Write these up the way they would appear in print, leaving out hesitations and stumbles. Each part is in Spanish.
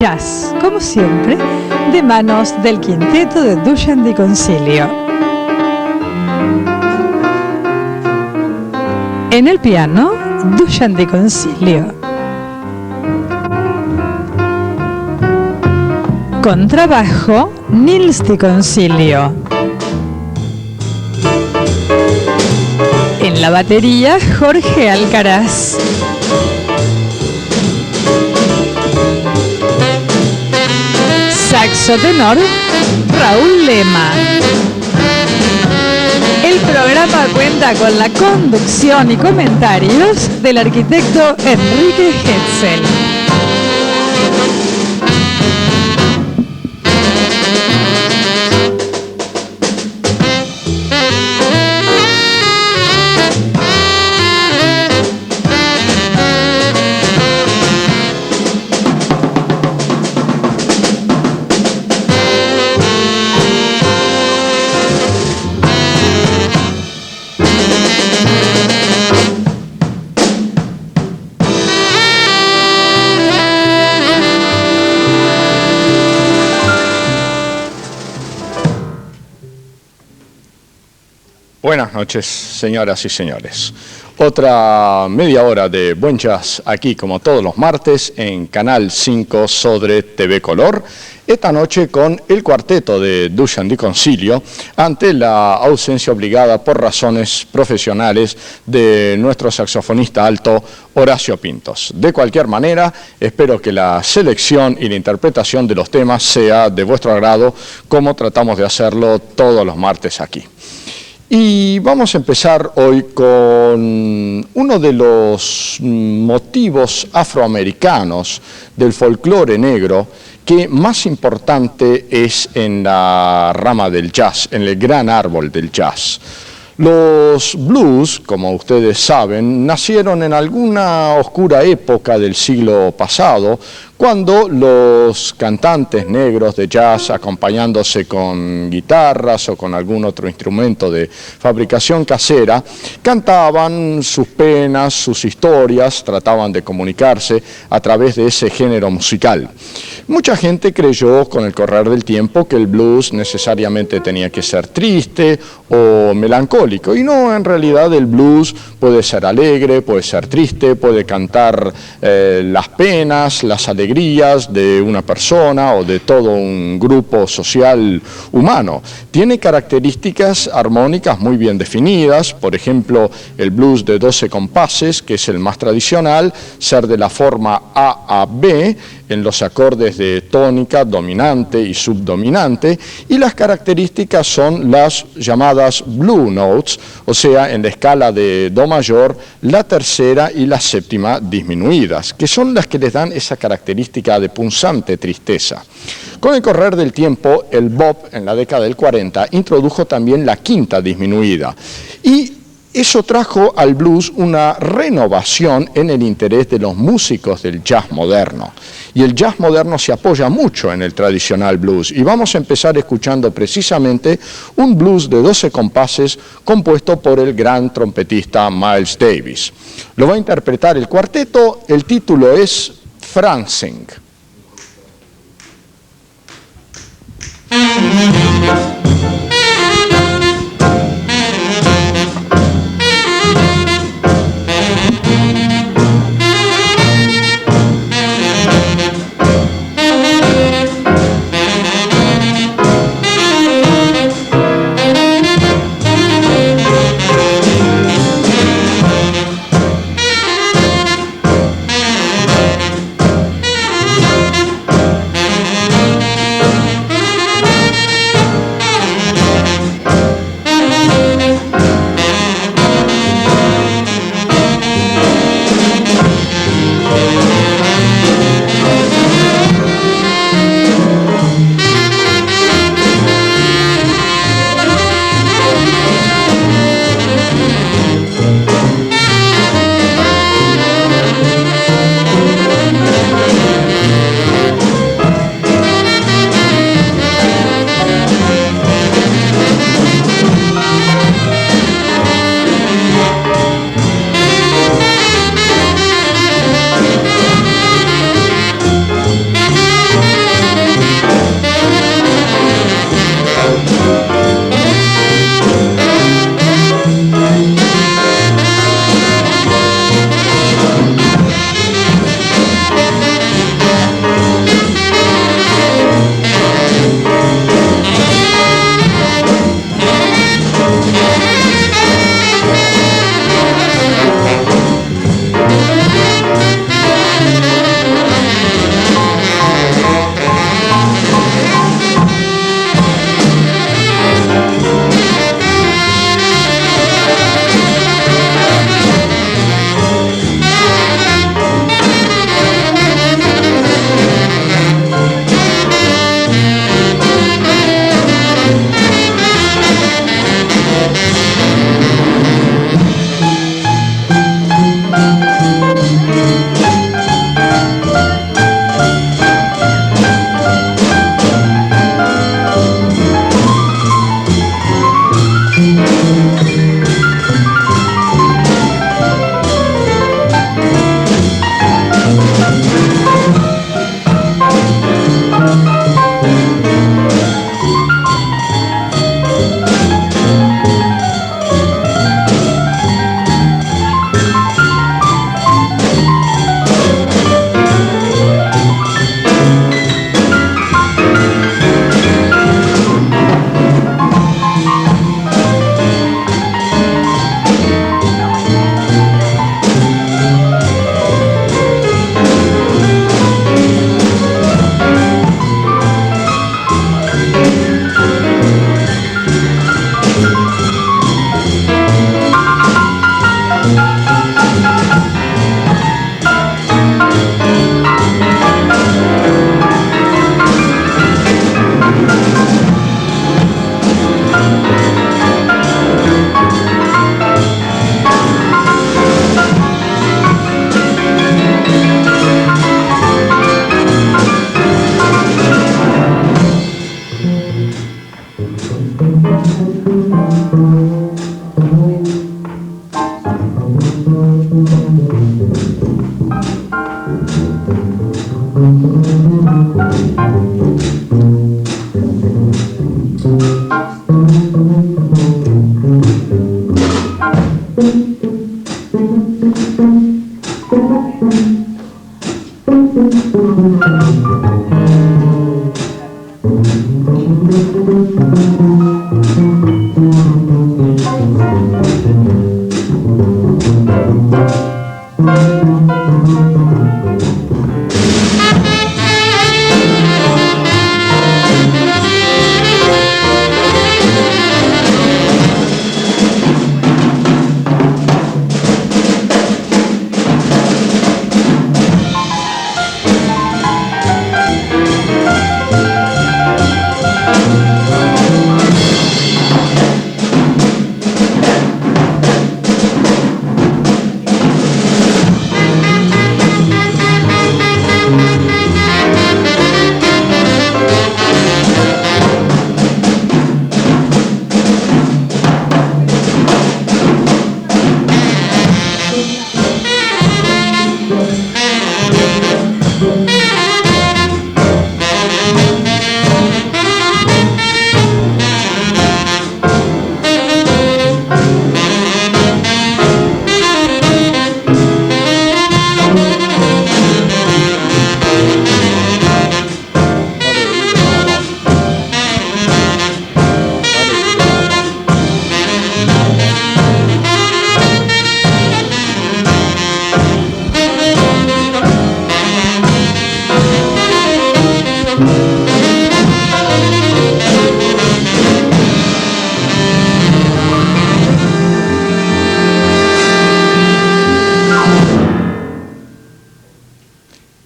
Jazz, como siempre, de manos del quinteto de Dusan di Concilio. En el piano, Dusan di Concilio. Contrabajo, Nils di Concilio. En la batería, Jorge Alcaraz. Saxo tenor, Raúl Lema. El programa cuenta con la conducción y comentarios del arquitecto Enrique Hetzel. Buenas noches, señoras y señores. Otra media hora de buen jazz aquí, como todos los martes, en Canal 5 Sodre TV Color. Esta noche con el cuarteto de Dusan di Concilio, ante la ausencia obligada por razones profesionales de nuestro saxofonista alto Horacio Pintos. De cualquier manera, espero que la selección y la interpretación de los temas sea de vuestro agrado, como tratamos de hacerlo todos los martes aquí. Y vamos a empezar hoy con uno de los motivos afroamericanos del folclore negro que más importante es en la rama del jazz, en el gran árbol del jazz. Los blues, como ustedes saben, nacieron en alguna oscura época del siglo pasado, cuando los cantantes negros de jazz, acompañándose con guitarras o con algún otro instrumento de fabricación casera, cantaban sus penas, sus historias, trataban de comunicarse a través de ese género musical. Mucha gente creyó con el correr del tiempo que el blues necesariamente tenía que ser triste o melancólico, y no, en realidad el blues puede ser alegre, puede ser triste, puede cantar las penas, las alegrías de una persona o de todo un grupo social humano. Tiene características armónicas muy bien definidas, por ejemplo, el blues de 12 compases, que es el más tradicional, ser de la forma A a B, en los acordes de tónica, dominante y subdominante, y las características son las llamadas blue notes, o sea, en la escala de do mayor, la tercera y la séptima disminuidas, que son las que les dan esa característica de punzante tristeza. Con el correr del tiempo, el bop en la década del 40 introdujo también la quinta disminuida, y eso trajo al blues una renovación en el interés de los músicos del jazz moderno. Y el jazz moderno se apoya mucho en el tradicional blues. Y vamos a empezar escuchando precisamente un blues de 12 compases compuesto por el gran trompetista Miles Davis. Lo va a interpretar el cuarteto, el título es Francing.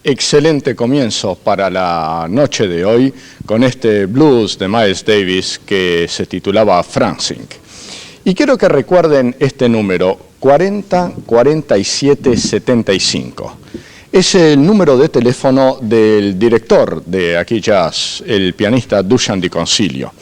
excelente comienzo para la noche de hoy con este blues de Miles Davis que se titulaba Francing. Y quiero que recuerden este número, 40 47 75. Es el número de teléfono del director de Aquí Jazz, el pianista Dusan Di Concilio.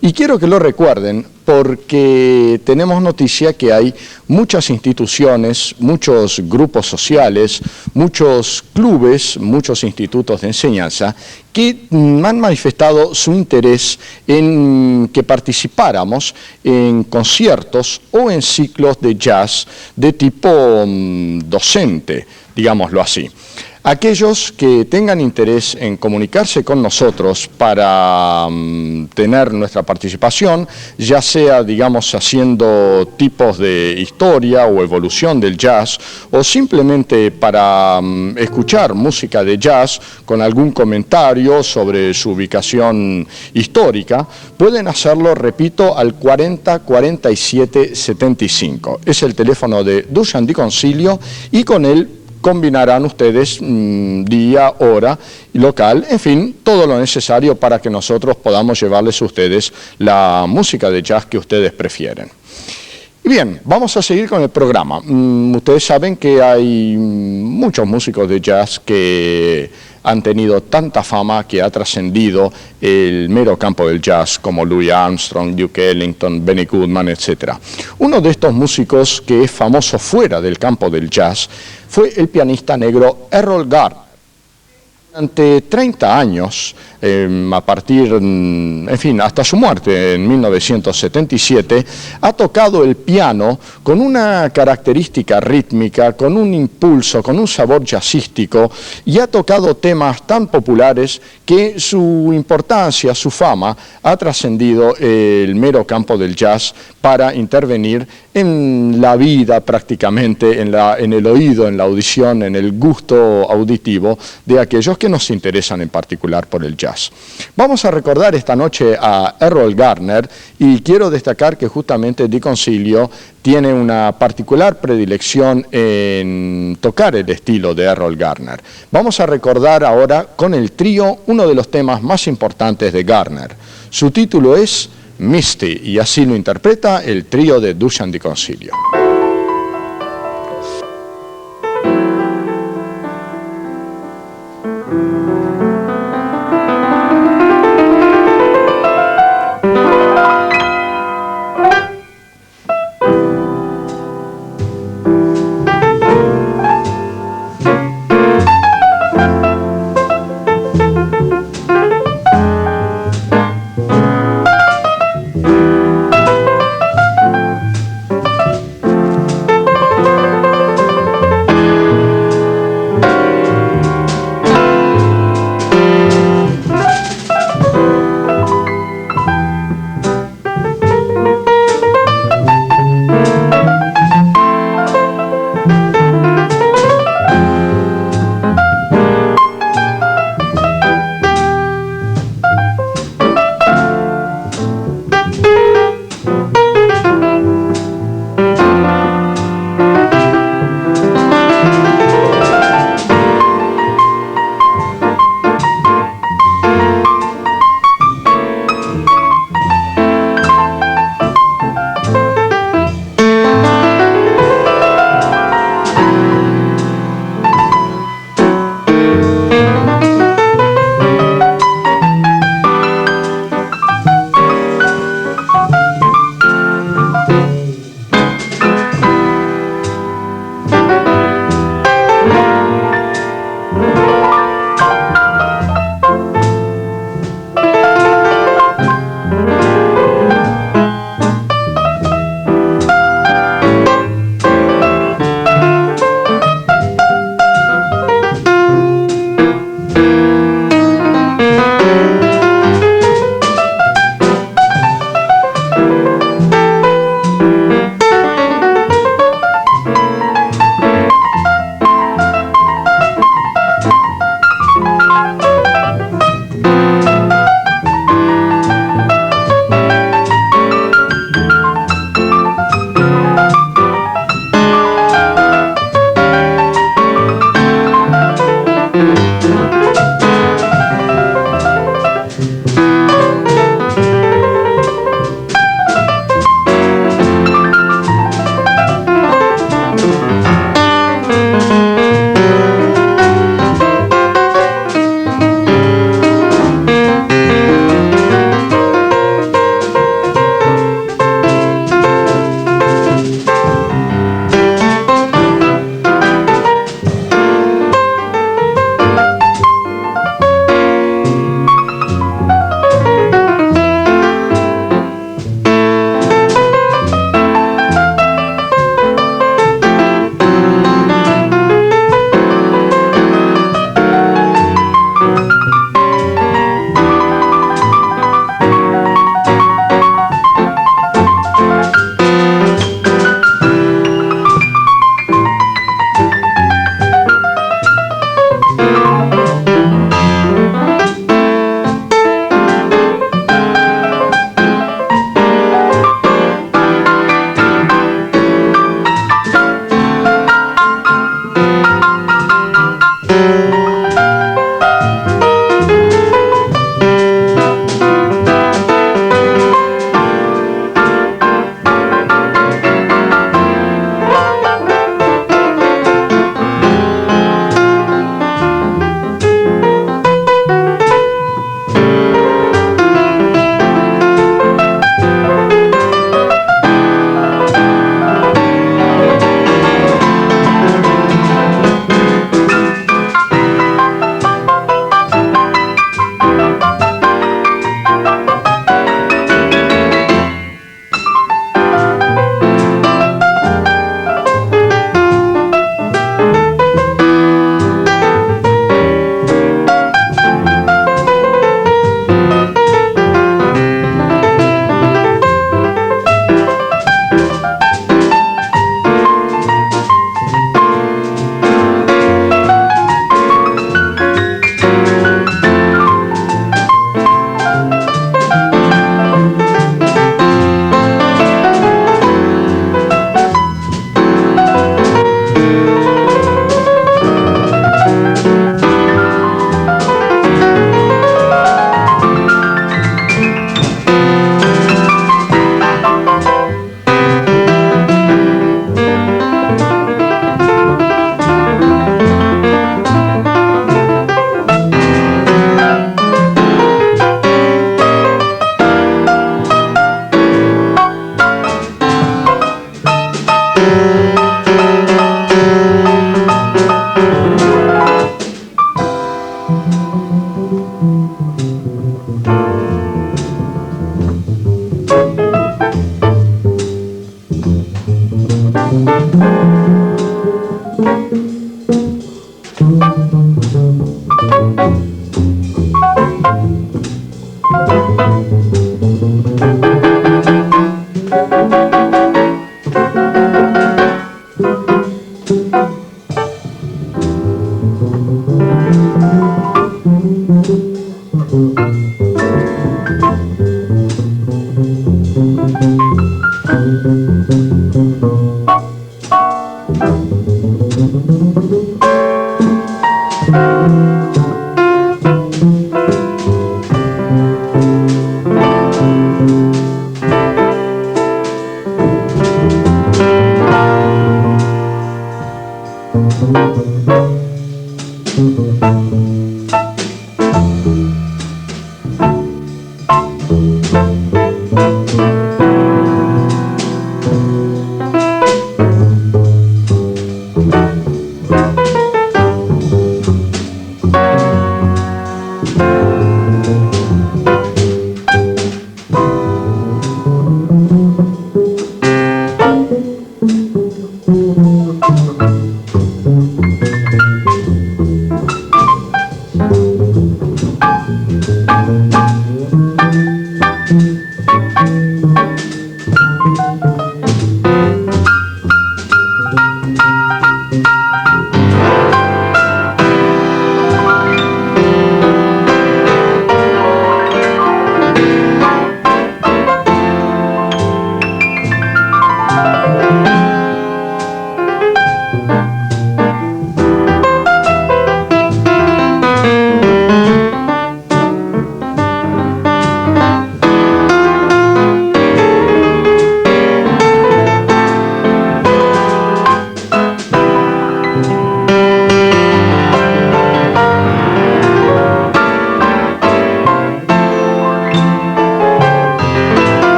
Y quiero que lo recuerden porque tenemos noticia que hay muchas instituciones, muchos grupos sociales, muchos clubes, muchos institutos de enseñanza que han manifestado su interés en que participáramos en conciertos o en ciclos de jazz de tipo docente, digámoslo así. Aquellos que tengan interés en comunicarse con nosotros para tener nuestra participación, ya sea, digamos, haciendo tipos de historia o evolución del jazz, o simplemente para escuchar música de jazz con algún comentario sobre su ubicación histórica, pueden hacerlo, repito, al 40 47 75. Es el teléfono de Dusan Di Concilio y con él combinarán ustedes día, hora, local, en fin, todo lo necesario para que nosotros podamos llevarles a ustedes la música de jazz que ustedes prefieren. Y bien, vamos a seguir con el programa. Ustedes saben que hay muchos músicos de jazz que han tenido tanta fama que ha trascendido el mero campo del jazz, como Louis Armstrong, Duke Ellington, Benny Goodman, etc. Uno de estos músicos que es famoso fuera del campo del jazz fue el pianista negro Errol Garner. Durante 30 años, a partir, en fin, hasta su muerte en 1977, ha tocado el piano con una característica rítmica, con un impulso, con un sabor jazzístico, y ha tocado temas tan populares que su importancia, su fama, ha trascendido el mero campo del jazz para intervenir en la vida prácticamente, en el oído, en la audición, en el gusto auditivo de aquellos que nos interesan en particular por el jazz. Vamos a recordar esta noche a Errol Garner y quiero destacar que justamente Di Concilio tiene una particular predilección en tocar el estilo de Errol Garner. Vamos a recordar ahora con el trío uno de los temas más importantes de Garner. Su título es Misty y así lo interpreta el trío de Dusan Di Concilio.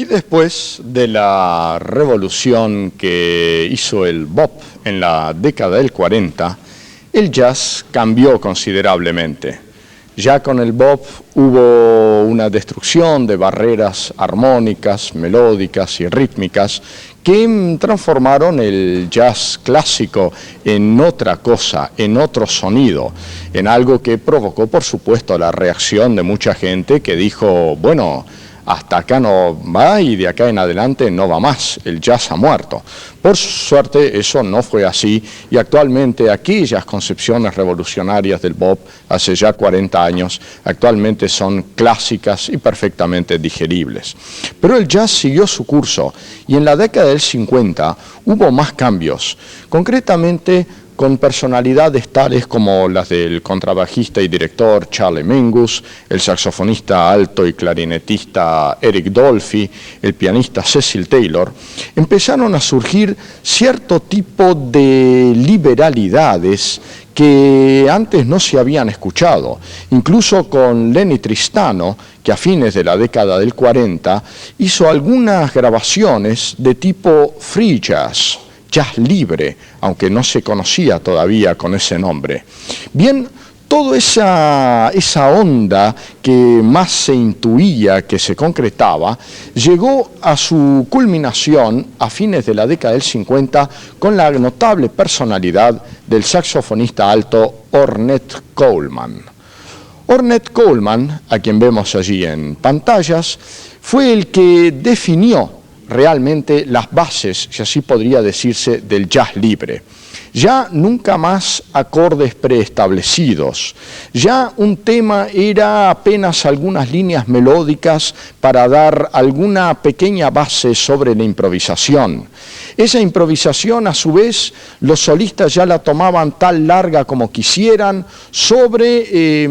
después de la revolución que hizo el bop en la década del 40, el jazz cambió considerablemente. Ya con el bop hubo una destrucción de barreras armónicas, melódicas y rítmicas que transformaron el jazz clásico en otra cosa, en otro sonido, en algo que provocó, por supuesto, la reacción de mucha gente que dijo, bueno, hasta acá no va y de acá en adelante no va más, el jazz ha muerto. Por suerte eso no fue así y actualmente aquellas concepciones revolucionarias del bop hace ya 40 años actualmente son clásicas y perfectamente digeribles. Pero el jazz siguió su curso y en la década del 50 hubo más cambios, concretamente con personalidades tales como las del contrabajista y director Charlie Mingus, el saxofonista alto y clarinetista Eric Dolphy, el pianista Cecil Taylor, empezaron a surgir cierto tipo de liberalidades que antes no se habían escuchado. Incluso con Lenny Tristano, que a fines de la década del 40 hizo algunas grabaciones de tipo free jazz, jazz libre, aunque no se conocía todavía con ese nombre. Bien, toda esa onda que más se intuía, que se concretaba, llegó a su culminación a fines de la década del 50 con la notable personalidad del saxofonista alto Ornette Coleman. Ornette Coleman, a quien vemos allí en pantallas, fue el que definió realmente las bases, si así podría decirse, del jazz libre. Ya nunca más acordes preestablecidos, ya un tema era apenas algunas líneas melódicas para dar alguna pequeña base sobre la improvisación. Esa improvisación, a su vez, los solistas ya la tomaban tan larga como quisieran sobre,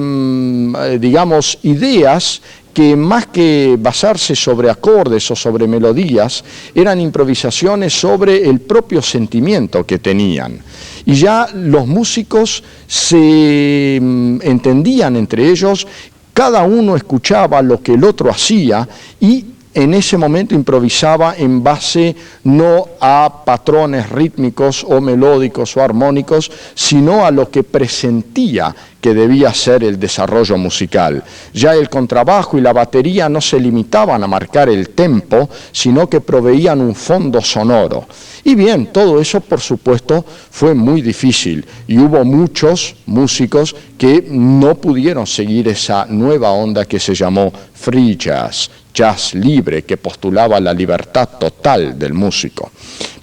digamos, ideas que más que basarse sobre acordes o sobre melodías, eran improvisaciones sobre el propio sentimiento que tenían. Y ya los músicos se entendían entre ellos, cada uno escuchaba lo que el otro hacía y en ese momento improvisaba en base no a patrones rítmicos o melódicos o armónicos, sino a lo que presentía que debía ser el desarrollo musical. Ya el contrabajo y la batería no se limitaban a marcar el tempo, sino que proveían un fondo sonoro. Y bien, todo eso, por supuesto, fue muy difícil y hubo muchos músicos que no pudieron seguir esa nueva onda que se llamó free jazz, jazz libre, que postulaba la libertad total del músico.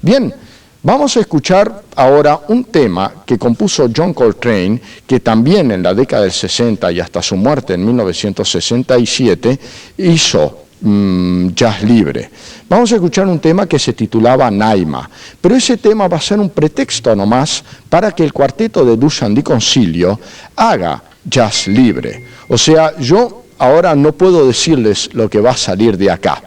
Bien, vamos a escuchar ahora un tema que compuso John Coltrane, que también en la década del 60 y hasta su muerte en 1967 hizo jazz libre. Vamos a escuchar un tema que se titulaba Naima, pero ese tema va a ser un pretexto nomás para que el cuarteto de Duchamp Di Concilio haga jazz libre. O sea, yo ahora no puedo decirles lo que va a salir de acá.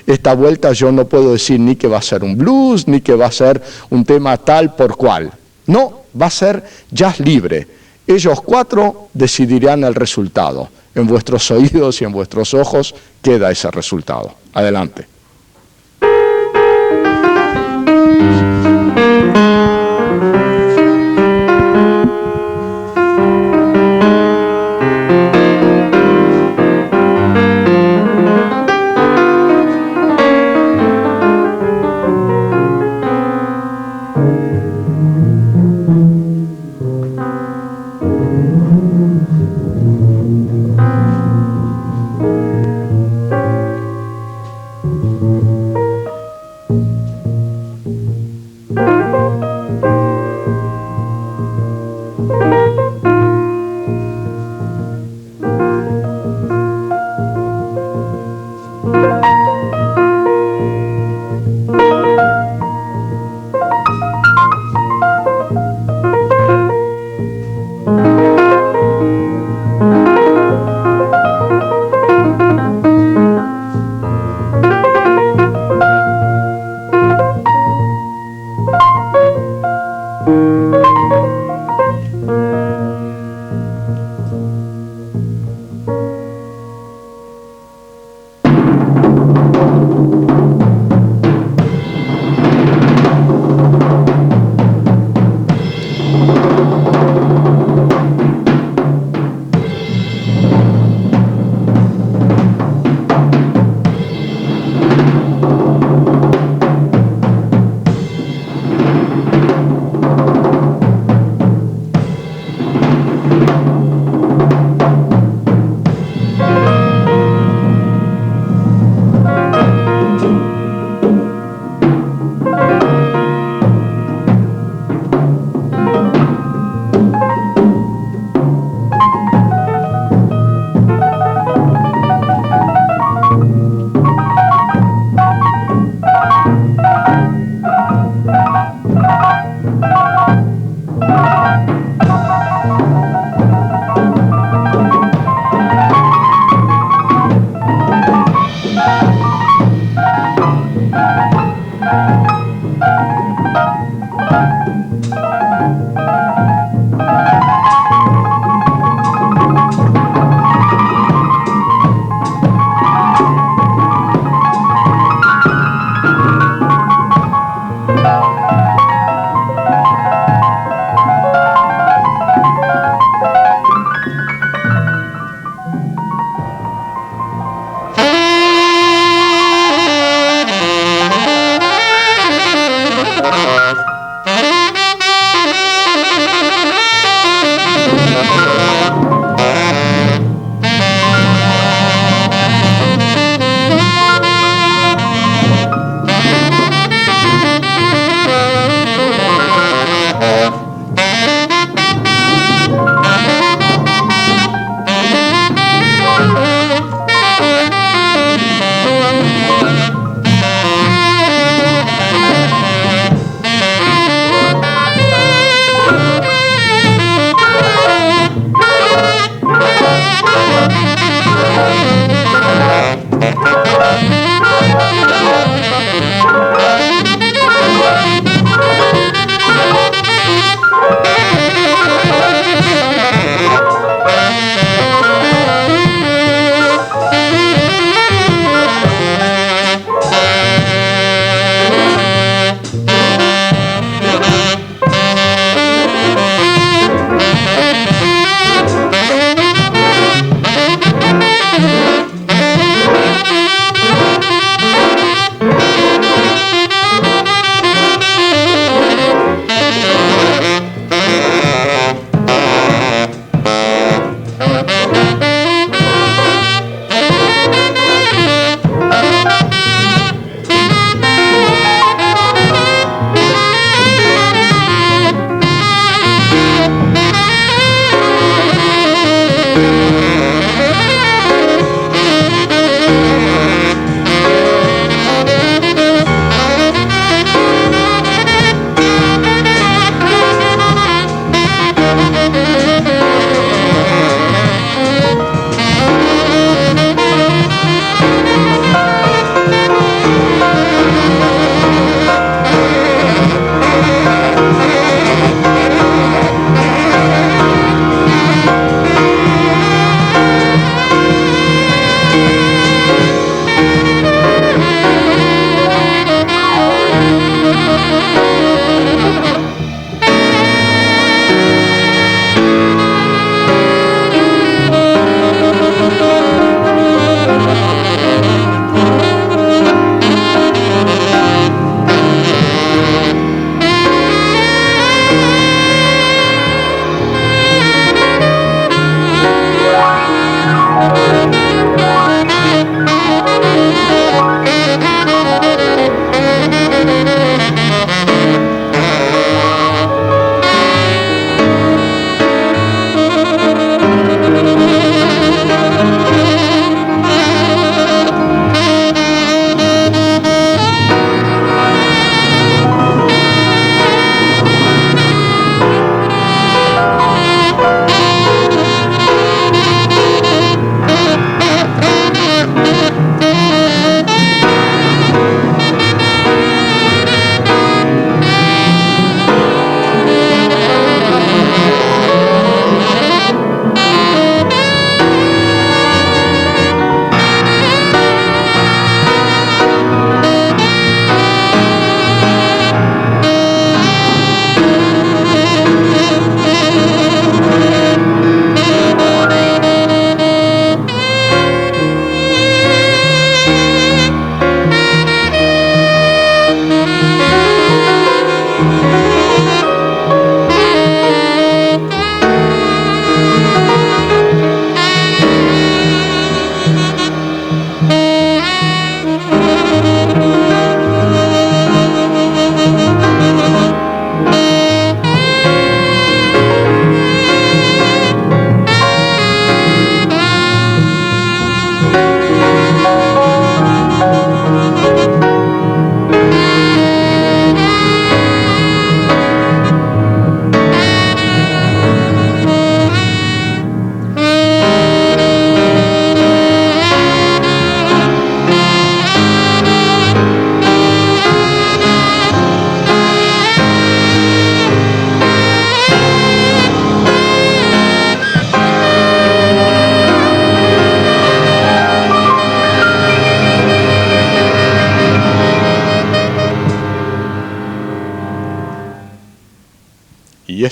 Esta vuelta yo no puedo decir ni que va a ser un blues, ni que va a ser un tema tal por cual. No, va a ser jazz libre. Ellos cuatro decidirán el resultado. En vuestros oídos y en vuestros ojos queda ese resultado. Adelante.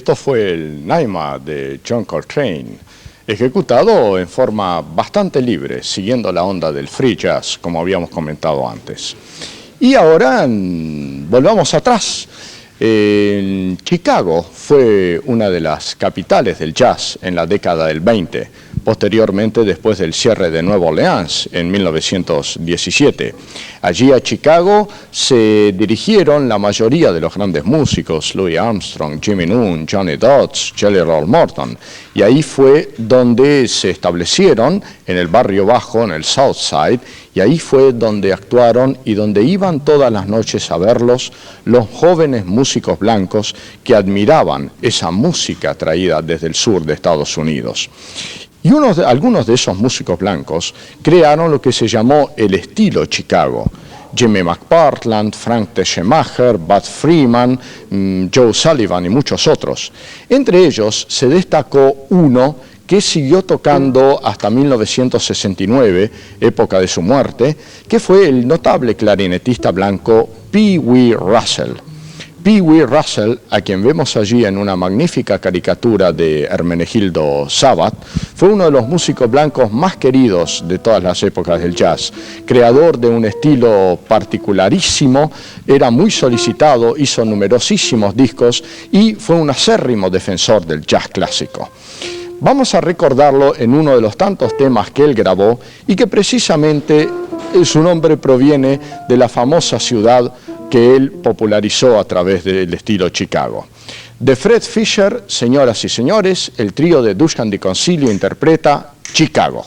esto fue el Naima de John Coltrane, ejecutado en forma bastante libre, siguiendo la onda del free jazz, como habíamos comentado antes. Y ahora volvamos atrás. Chicago fue una de las capitales del jazz en la década del 20, posteriormente después del cierre de Nueva Orleans en 1917. Allí a Chicago se dirigieron la mayoría de los grandes músicos, Louis Armstrong, Jimmy Nunn, Johnny Dodds, Jelly Roll Morton, y ahí fue donde se establecieron en el barrio bajo, en el South Side, y ahí fue donde actuaron y donde iban todas las noches a verlos los jóvenes músicos blancos que admiraban esa música traída desde el sur de Estados Unidos. Y algunos de esos músicos blancos crearon lo que se llamó el estilo Chicago. Jimmy McPartland, Frank Teschemacher, Bud Freeman, Joe Sullivan y muchos otros. Entre ellos se destacó uno que siguió tocando hasta 1969, época de su muerte, que fue el notable clarinetista blanco Pee Wee Russell. Pee Wee Russell, a quien vemos allí en una magnífica caricatura de Hermenegildo Sabat, fue uno de los músicos blancos más queridos de todas las épocas del jazz. Creador de un estilo particularísimo, era muy solicitado, hizo numerosísimos discos y fue un acérrimo defensor del jazz clásico. Vamos a recordarlo en uno de los tantos temas que él grabó y que precisamente su nombre proviene de la famosa ciudad que él popularizó a través del estilo Chicago. De Fred Fisher, señoras y señores, el trío de Dushkan Di Concilio interpreta Chicago.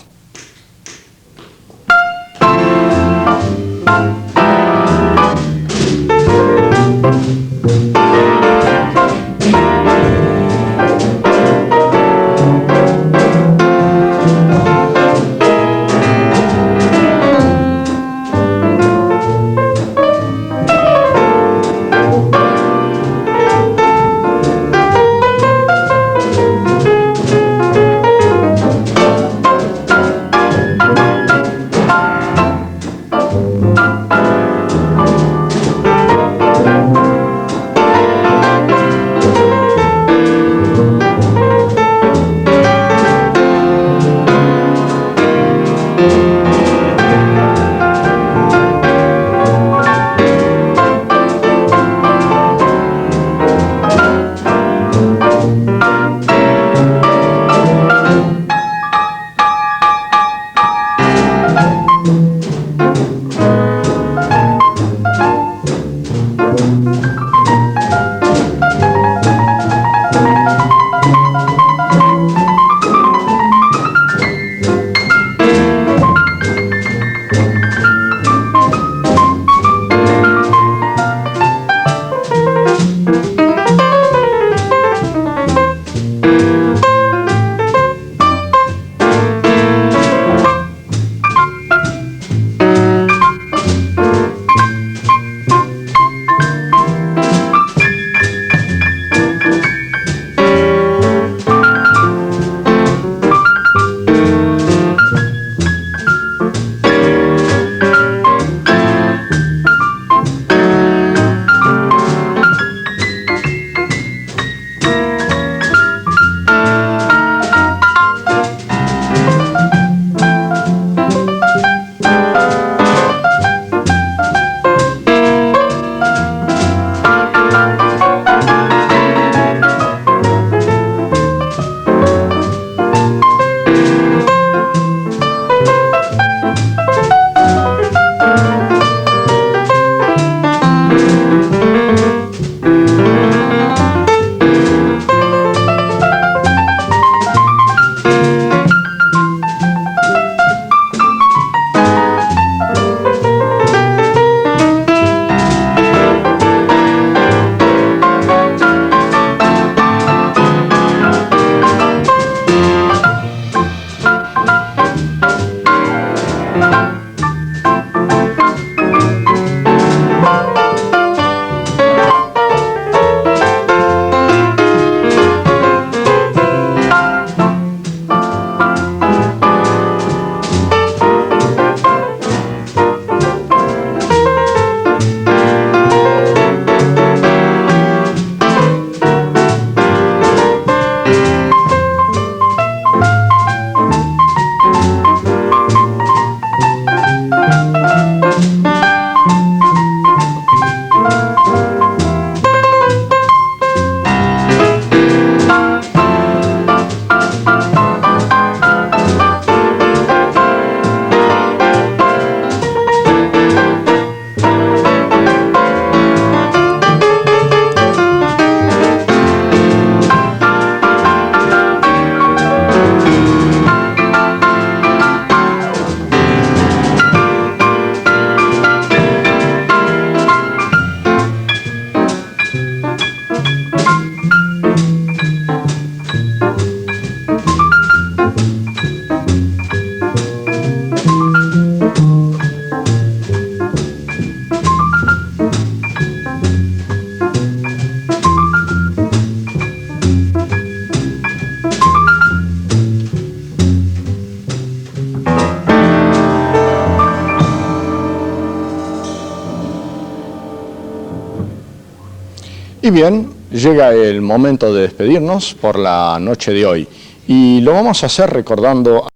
Y bien, llega el momento de despedirnos por la noche de hoy. Y lo vamos a hacer recordando